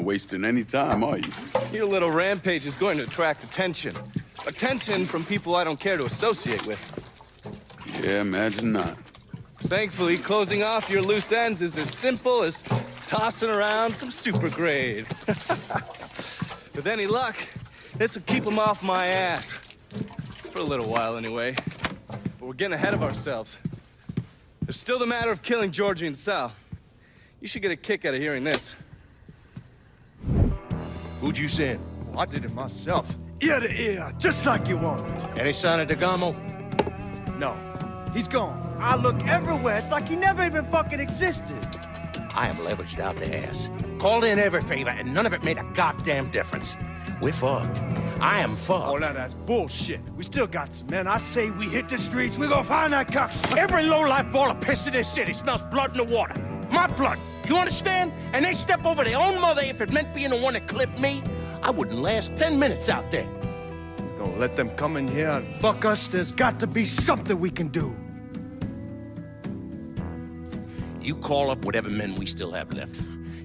wasting any time, are you? Your little rampage is going to attract attention. Attention from people I don't care to associate with. Yeah, imagine not. Thankfully, closing off your loose ends is as simple as tossing around some super grade. With any luck, this will keep them off my ass. For a little while, anyway. But we're getting ahead of ourselves. There's still the matter of killing Georgie and Sal. You should get a kick out of hearing this. Who'd you send? Well, I did it myself. Ear to ear, just like you wanted. Any sign of DeGamo? No, he's gone. I look everywhere. It's like he never even fucking existed. I have leveraged out the ass. Called in every favor, and none of it made a goddamn difference. We're fucked. I am fucked. Oh, now that's bullshit. We still got some men. I say we hit the streets, we gonna find that cocksucker. Every low-life ball of piss in this city smells blood in the water. My blood. You understand? And they step over their own mother if it meant being the one that clipped me. I wouldn't last 10 minutes out there. We're gonna let them come in here and fuck us. There's got to be something we can do. You call up whatever men we still have left.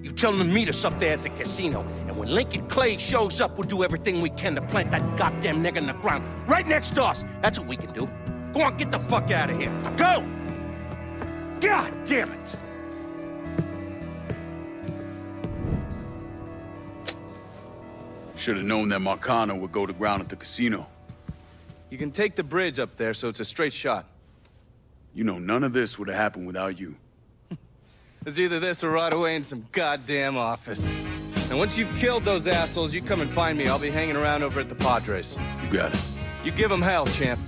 You tell them to meet us up there at the casino. And when Lincoln Clay shows up, we'll do everything we can to plant that goddamn nigger in the ground. Right next to us. That's what we can do. Go on, get the fuck out of here. Go! God damn it! Should have known that Marcano would go to ground at the casino. You can take the bridge up there, so it's a straight shot. You know, none of this would have happened without you. There's either this or right away in some goddamn office. And once you've killed those assholes, you come and find me. I'll be hanging around over at the Padres. You got it. You give them hell, champ.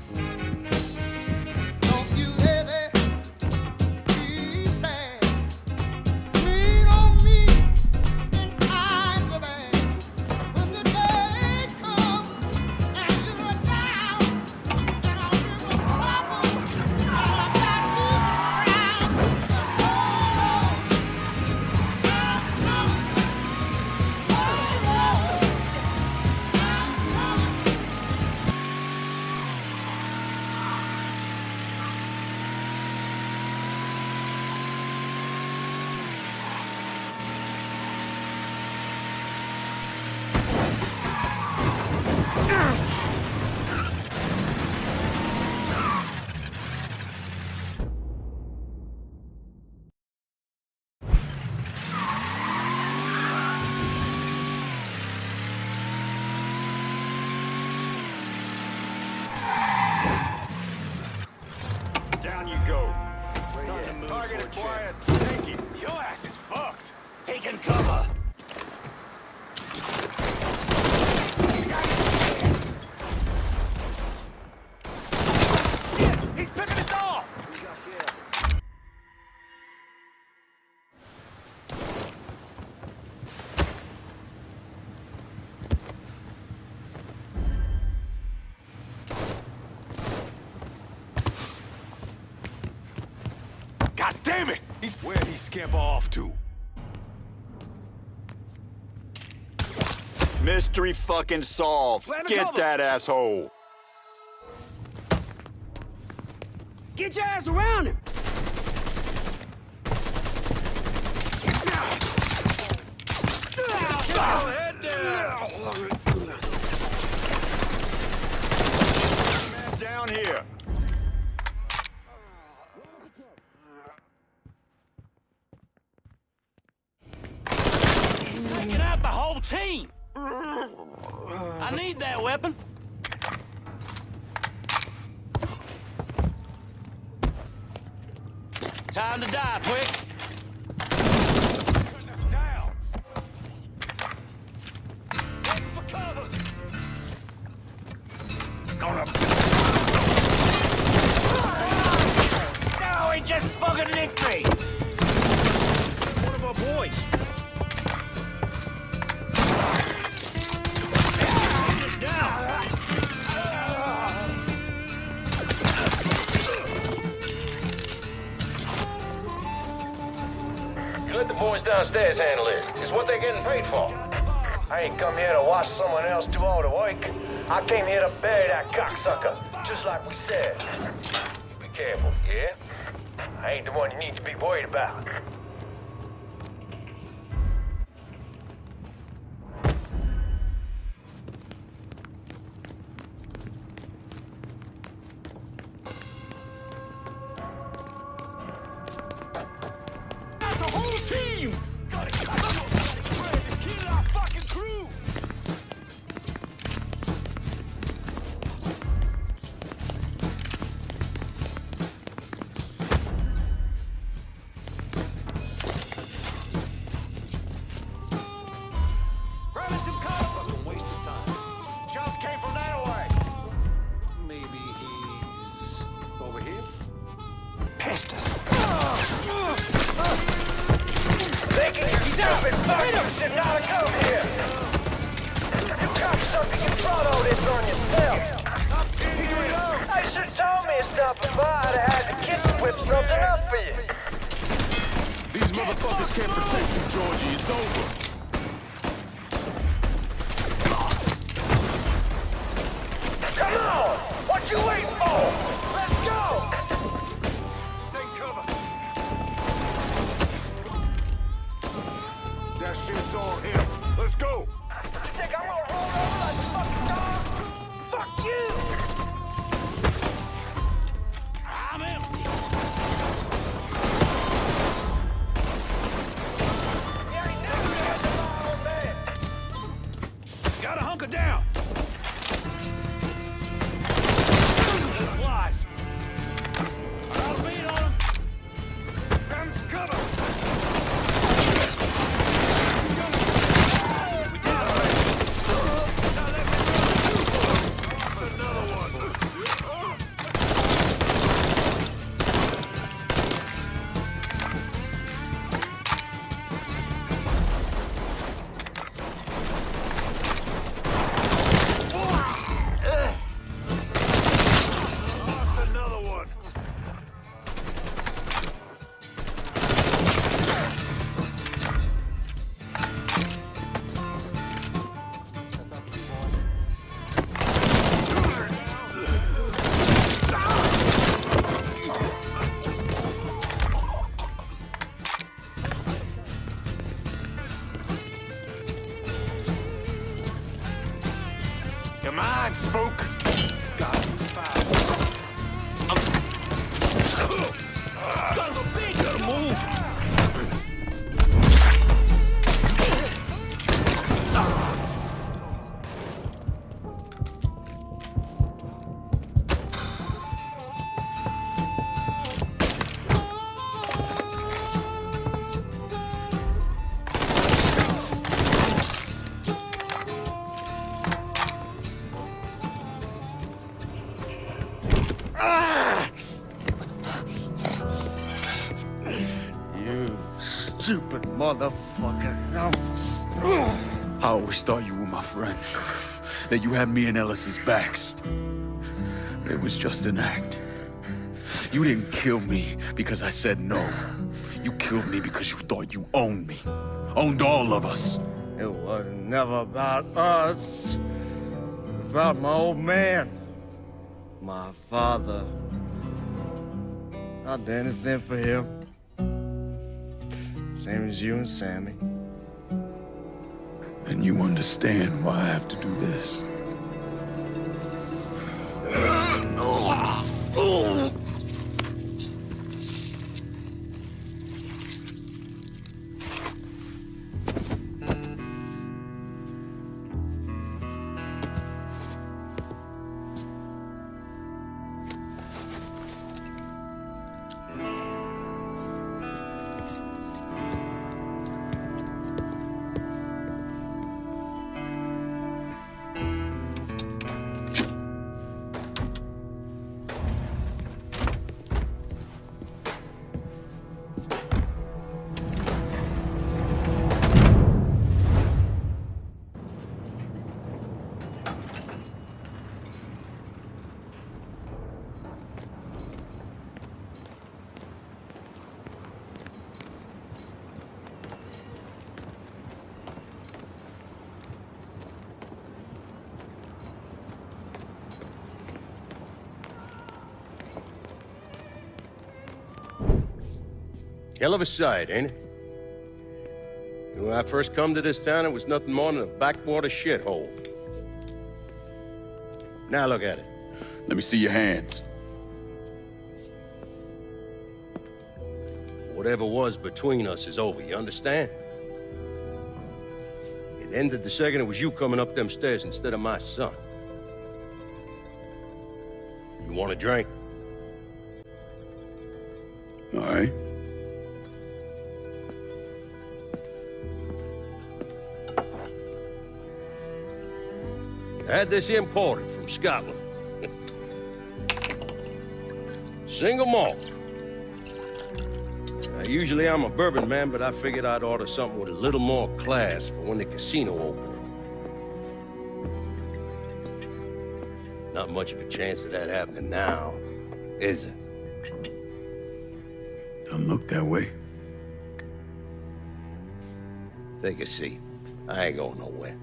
Down you go. Target acquired. Thank you. Your ass is fucked. Taking cover. Shit! He's picking us off! God damn it! Where'd he scamper off to? Mystery fucking solved. Get that asshole. Get your ass around him! Head down! Man down here. Taking out the whole team! I need that weapon. Time to die, quick. Down. Wait for cover. Gonna... No, he just fucking licked me. One of our boys. You let the boys downstairs handle this. It's what they're getting paid for. I ain't come here to watch someone else do all the work. I came here to bury that cocksucker, just like we said. Be careful, yeah? I ain't the one you need to be worried about. Shit gotta come here. You cocksucker, you brought all this on yourself. I should have told me to stop by. I'd have had the kitchen whip something up for you. These motherfuckers can't protect you, Georgie. It's over. Come on! What you waiting for? Let's go! Take cover. That shit's on him. Let's go. You think I'm gonna roll over like a fucking dog? Fuck you! I'm empty. You ain't never had to my old man. Gotta hunker down. Supplies. I'll beat on him. Grab some cover. Another one. Lost another one. Come on, spook. Got him. Son of a bitch! Move! You stupid motherfucker. I always thought you were my friend. That you had me and Ellis's backs. It was just an act. You didn't kill me because I said no. You killed me because you thought you owned me. Owned all of us. It was never about us. It was about my old man. My father. I'd do anything for him. Same as you and Sammy. And you understand why I have to do this. Hell of a sight, ain't it? When I first come to this town, it was nothing more than a backwater shithole. Now look at it. Let me see your hands. Whatever was between us is over, you understand? It ended the second it was you coming up them stairs instead of my son. You want a drink? All right. I had this imported from Scotland. Single malt. Usually I'm a bourbon man, but I figured I'd order something with a little more class for when the casino opened. Not much of a chance of that happening now, is it? Don't look that way. Take a seat. I ain't going nowhere.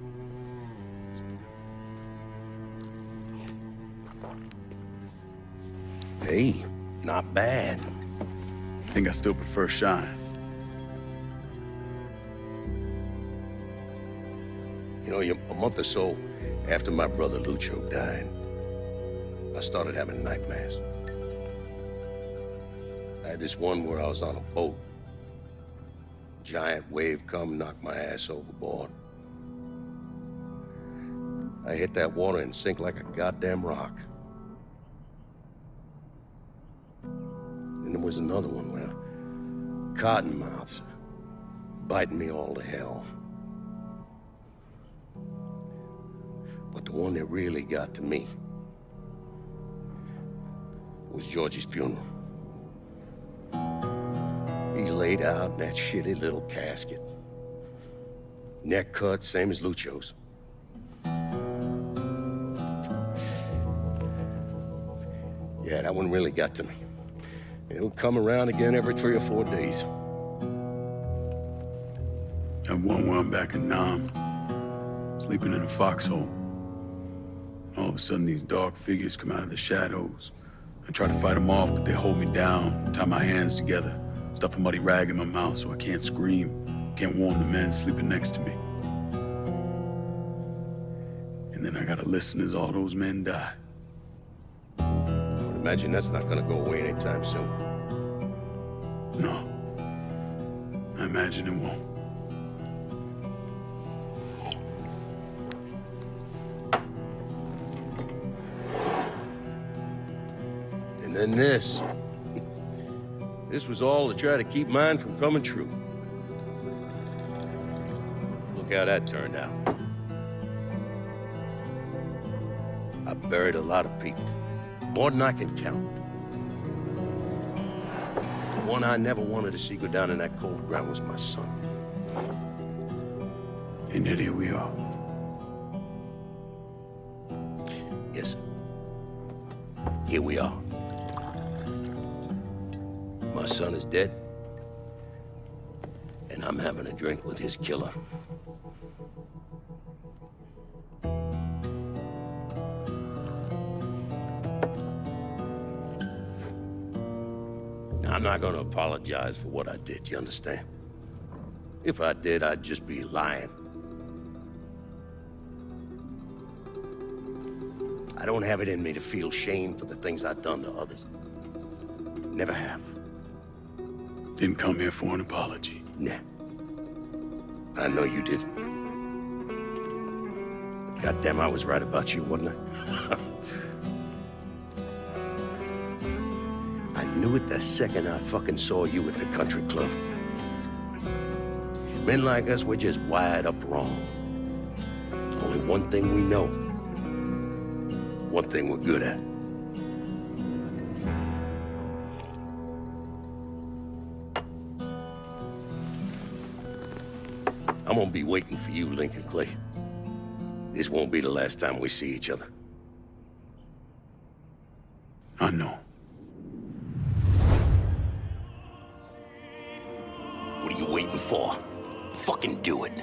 Hey, not bad. I think I still prefer Shine. You know, a month or so after my brother Lucho died, I started having nightmares. I had this one where I was on a boat. Giant wave come, knocked my ass overboard. I hit that water and sink like a goddamn rock. And there was another one where cottonmouths biting me all to hell. But the one that really got to me was Georgie's funeral. He's laid out in that shitty little casket. Neck cut, same as Lucho's. Yeah, that one really got to me. It'll come around again every 3 or 4 days. That one where I'm back in Nam, sleeping in a foxhole. All of a sudden, these dark figures come out of the shadows. I try to fight them off, but they hold me down, tie my hands together, stuff a muddy rag in my mouth so I can't scream, can't warn the men sleeping next to me. And then I gotta listen as all those men die. I would imagine that's not gonna go away anytime soon. No. I imagine it won't. And then this. This was all to try to keep mine from coming true. Look how that turned out. I buried a lot of people. More than I can count. The one I never wanted to see go down in that cold ground was my son. And yet here we are. Yes. Here we are. My son is dead, and I'm having a drink with his killer. I'm not gonna apologize for what I did, you understand? If I did, I'd just be lying. I don't have it in me to feel shame for the things I've done to others. Never have. Didn't come here for an apology. Nah. I know you didn't. But goddamn, I was right about you, wasn't I? I knew it the second I fucking saw you at the country club. Men like us, we're just wired up wrong. There's only one thing we know. One thing we're good at. I'm gonna be waiting for you, Lincoln Clay. This won't be the last time we see each other. I know. What are you waiting for? Fucking do it.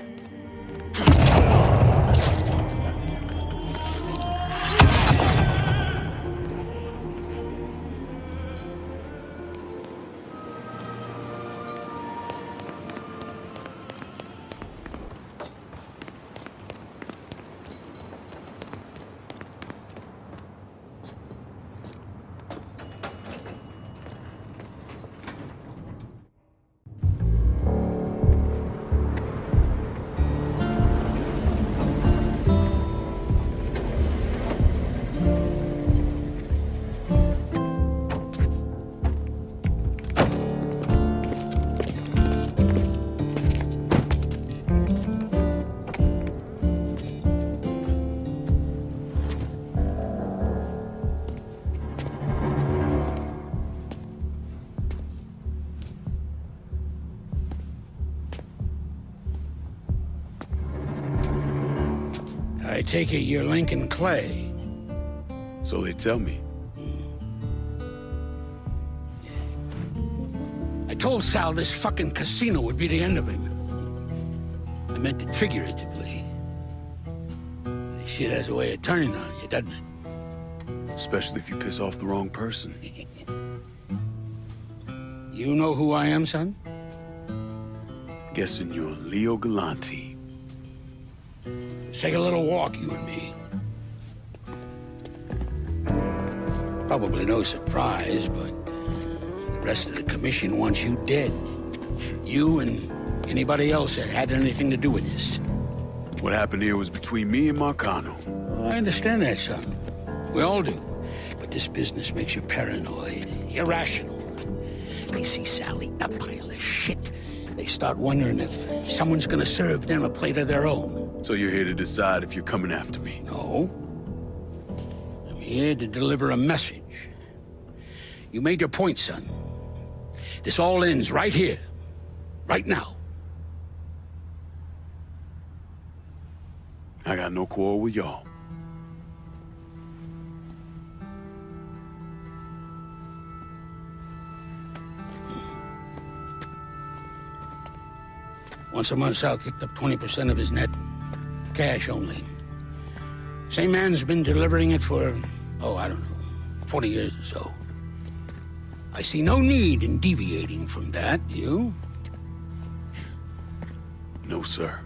I take it you're Lincoln Clay. So they tell me. I told Sal this fucking casino would be the end of him. I meant it figuratively. This shit has a way of turning on you, doesn't it? Especially if you piss off the wrong person. You know who I am, son? Guessing you're Leo Galante. Let's take a little walk, you and me. Probably no surprise, but the rest of the commission wants you dead. You and anybody else that had anything to do with this. What happened here was between me and Marcano. Well, I understand that, son. We all do. But this business makes you paranoid, irrational. They see Sally a pile of shit. They start wondering if someone's gonna serve them a plate of their own. So you're here to decide if you're coming after me? No. I'm here to deliver a message. You made your point, son. This all ends right here. Right now. I got no quarrel with y'all. Once a month, Sal kicked up 20% of his net. Cash only. Same man's been delivering it for, I don't know, 40 years or so. I see no need in deviating from that, you? No, sir.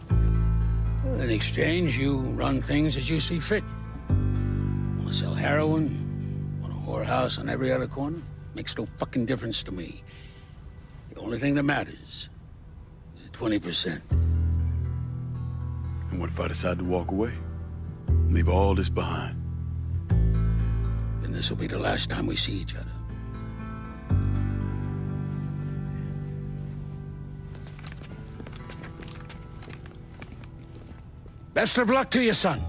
In exchange, you run things as you see fit. Want to sell heroin? Want a whorehouse on every other corner? Makes no fucking difference to me. The only thing that matters is 20%. And what if I decide to walk away? Leave all this behind? Then this will be the last time we see each other. Best of luck to you, son.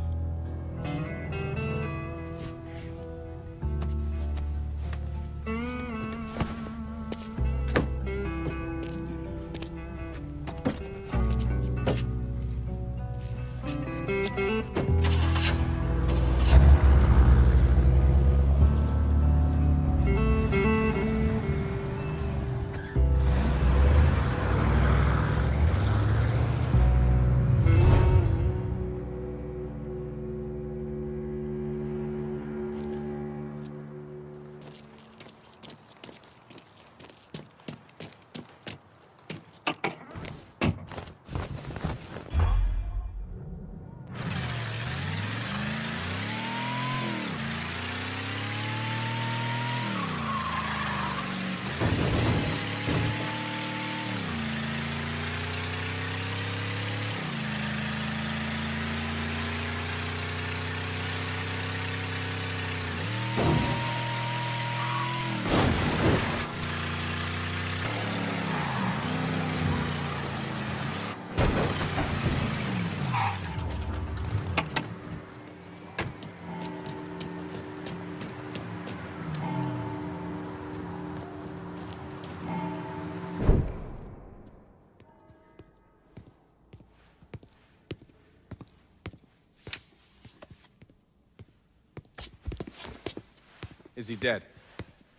Is he dead?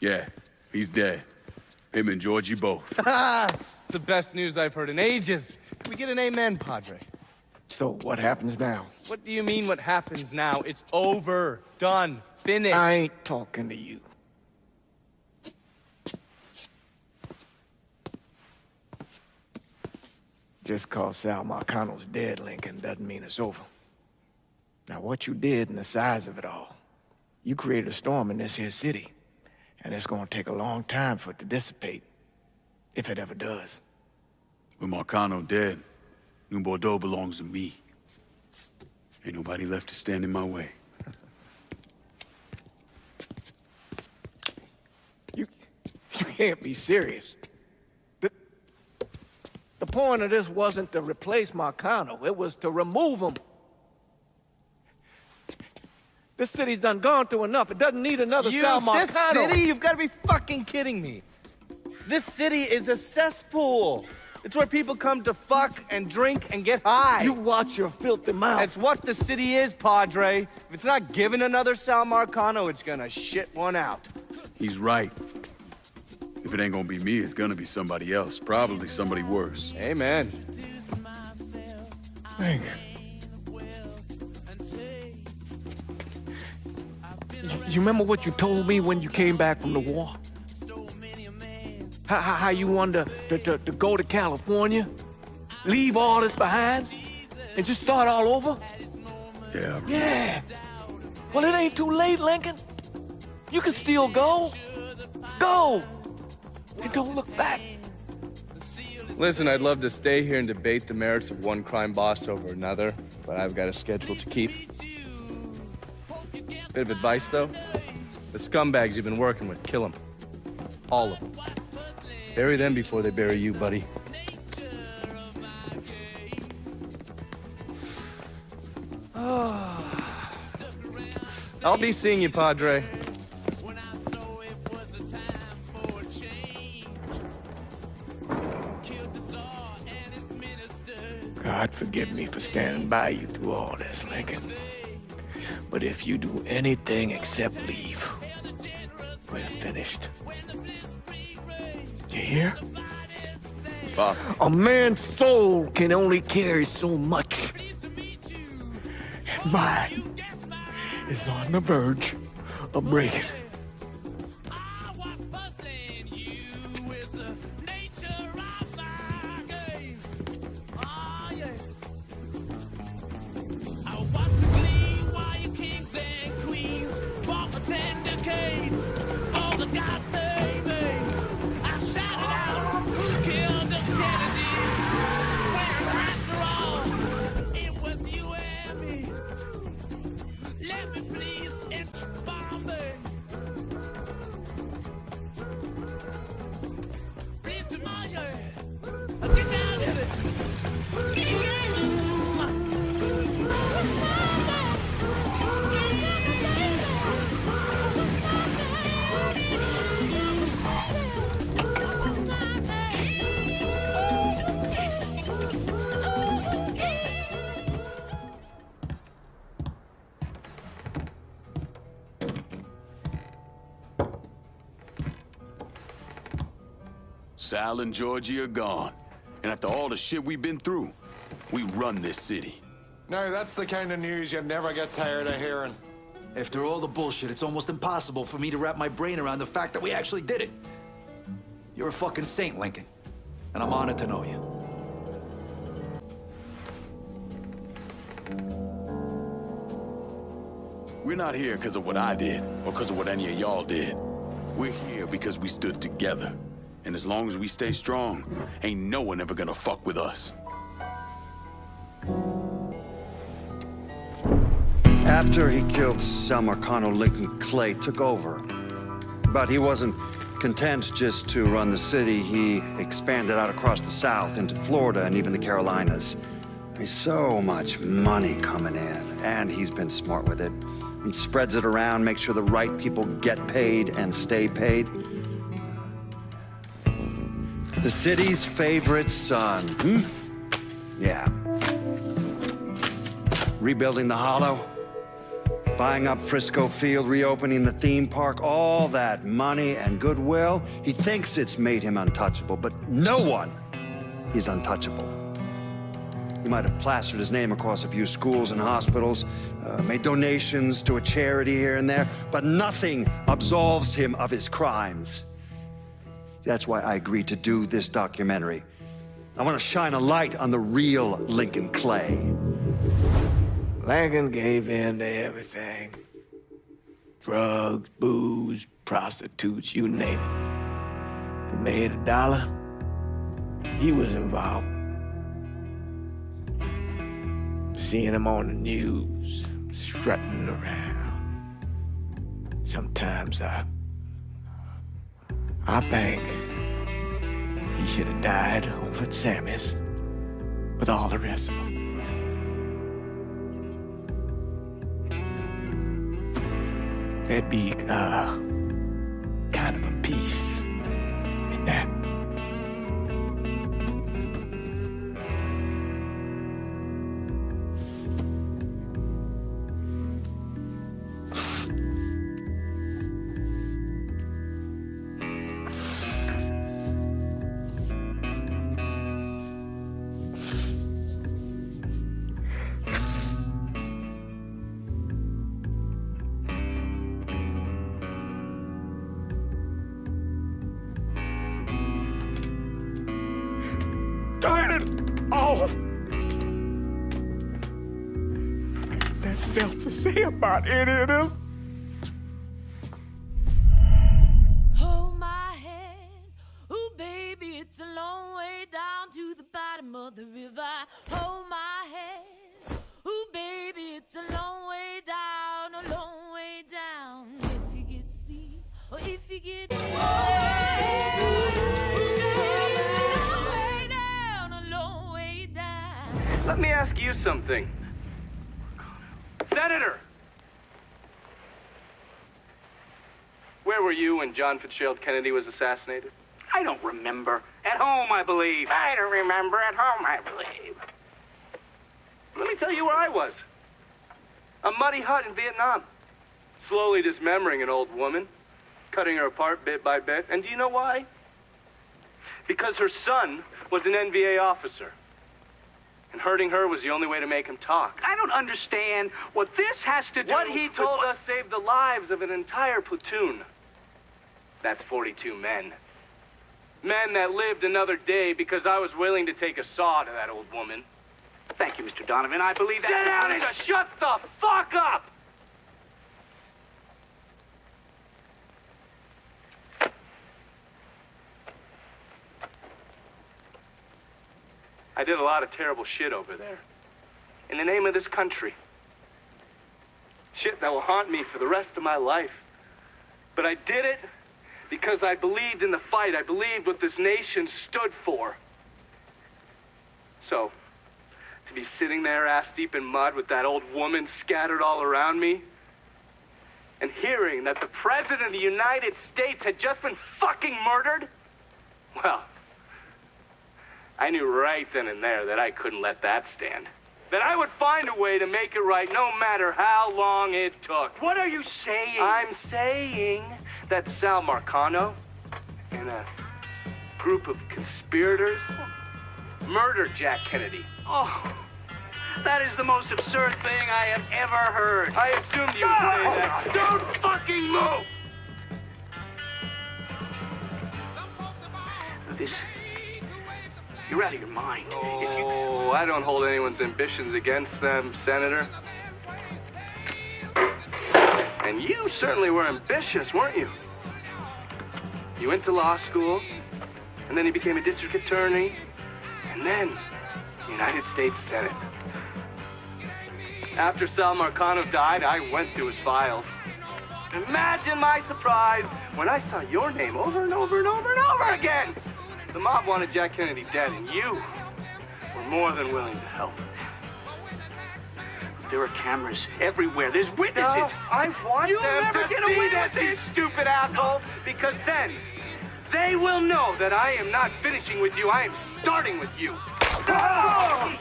Yeah, he's dead. Him and Georgie both. It's the best news I've heard in ages. Can we get an amen, Padre? So, what happens now? What do you mean what happens now? It's over. Done. Finished. I ain't talking to you. Just cause Sal Marcano's dead, Lincoln, doesn't mean it's over. Now, what you did and the size of it all, you created a storm in this here city, and it's gonna take a long time for it to dissipate, if it ever does. With Marcano dead, New Bordeaux belongs to me. Ain't nobody left to stand in my way. You can't be serious. The point of this wasn't to replace Marcano, it was to remove him. This city's done gone through enough. It doesn't need another Sal Marcano. This city? You've got to be fucking kidding me. This city is a cesspool. It's where people come to fuck and drink and get high. You watch your filthy mouth. It's what the city is, Padre. If it's not giving another Sal Marcano, it's gonna shit one out. He's right. If it ain't gonna be me, it's gonna be somebody else. Probably somebody worse. Amen. Lincoln. You remember what you told me when you came back from the war? How you wanted to go to California, leave all this behind, and just start all over? Yeah. Yeah. Well, it ain't too late, Lincoln. You can still go. Go. And don't look back. Listen, I'd love to stay here and debate the merits of one crime boss over another, but I've got a schedule to keep. Bit of advice, though. The scumbags you've been working with, kill them. All of them. Bury them before they bury you, buddy. I'll be seeing you, Padre. God forgive me for standing by you through all this, Lincoln. But if you do anything except leave, we're finished. You hear? Bob. A man's soul can only carry so much. And mine is on the verge of breaking. Sal and Georgie are gone. And after all the shit we've been through, we run this city. Now, that's the kind of news you never get tired of hearing. After all the bullshit, it's almost impossible for me to wrap my brain around the fact that we actually did it. You're a fucking saint, Lincoln. And I'm honored to know you. We're not here because of what I did, or because of what any of y'all did. We're here because we stood together. And as long as we stay strong, ain't no one ever gonna fuck with us. After he killed Sal Marcano, Lincoln Clay took over. But he wasn't content just to run the city. He expanded out across the South into Florida and even the Carolinas. There's so much money coming in, and he's been smart with it. He spreads it around, makes sure the right people get paid and stay paid. The city's favorite son, Yeah. Rebuilding the Hollow, buying up Frisco Field, reopening the theme park, all that money and goodwill. He thinks it's made him untouchable, but no one is untouchable. He might have plastered his name across a few schools and hospitals, made donations to a charity here and there, but nothing absolves him of his crimes. That's why I agreed to do this documentary. I want to shine a light on the real Lincoln Clay. Lincoln gave in to everything. Drugs, booze, prostitutes, you name it. If he made $1, he was involved. Seeing him on the news, strutting around. Sometimes I think he should have died over at Sammy's with all the rest of them. There'd be kind of a peace in that. Turn it off! Ain't nothing else to say about any of this. Hold my hand, ooh baby, it's a long way down to the bottom of the river. Hold my hand, ooh baby, it's a long way down, a long way down. If you get sleep, or if you get a long way down. Let me ask you something. Senator! Where were you when John Fitzgerald Kennedy was assassinated? I don't remember. At home, I believe. I don't remember. At home, I believe. Let me tell you where I was. A muddy hut in Vietnam. Slowly dismembering an old woman, cutting her apart bit by bit. And do you know why? Because her son was an NVA officer. And hurting her was the only way to make him talk. I don't understand what this has to do. What he told us saved the lives of an entire platoon. That's 42 men. Men that lived another day because I was willing to take a saw to that old woman. Thank you, Mr. Donovan. I believe that. Sit down and shut the fuck up! I did a lot of terrible shit over there. In the name of this country. Shit that will haunt me for the rest of my life. But I did it because I believed in the fight. I believed what this nation stood for. So, to be sitting there ass deep in mud with that old woman scattered all around me, and hearing that the President of the United States had just been fucking murdered, well, I knew right then and there that I couldn't let that stand. That I would find a way to make it right no matter how long it took. What are you saying? I'm saying that Sal Marcano and a group of conspirators murdered Jack Kennedy. Oh, that is the most absurd thing I have ever heard. I assumed you would say that. Don't fucking move! This... You're out of your mind. Oh, I don't hold anyone's ambitions against them, Senator. And you certainly were ambitious, weren't you? You went to law school, and then you became a district attorney, and then United States Senate. After Sal Marcano died, I went through his files. Imagine my surprise when I saw your name over and over and over and over again. The mob wanted Jack Kennedy dead, and you were more than willing to help. There are cameras everywhere. There's witnesses. No, I want You'll them never to get see away this, with you this. stupid asshole, because then they will know that I am not finishing with you. I am starting with you. Oh!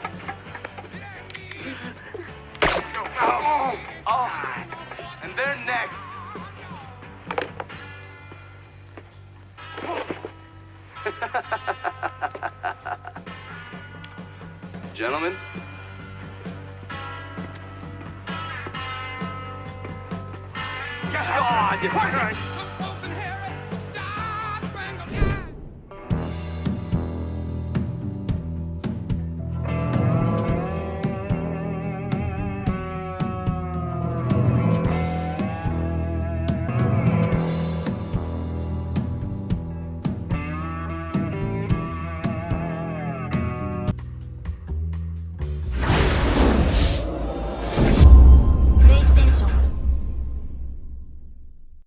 Oh! And they're next. Gentlemen. God!